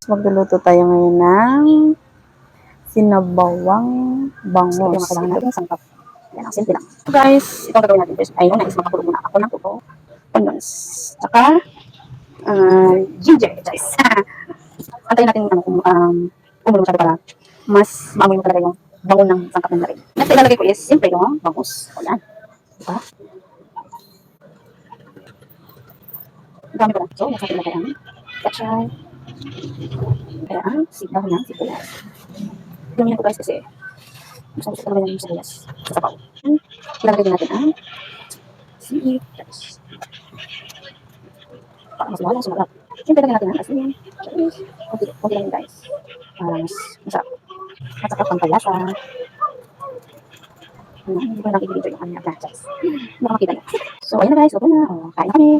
Magluluto tayo ngayon ng sinabawang bangus. Ito yung kailangan natin sangkap. Yan, ang simple lang. So guys, ito ang gagawin natin. First, ay una is makakulog muna ako ng tuto, onions, tsaka ginger, guys. Antayin natin kung kumulo masyado para mas maamoy mo talaga yung bango ng sangkap ng larin. Next, ilalagay ko is simple yung bangus. O yan. Diba? Dami ko lang. So, next natin ilagay ang ketchup. Kaya ang sigaw ng sibuyas. Gamihan ko guys kasi gusto ko talaga yung sibuyas sa sabaw. Ilalagay din natin ang sili guys. Para mas wala sumarap. Siyempre lagyan natin ang asin. Kunti lang guys. Para mas masarap. At saka pampalasa. Hindi ko lang i-video yung kanya guys. Baka makita nyo. So ayun na guys, okay na. Kain na kami.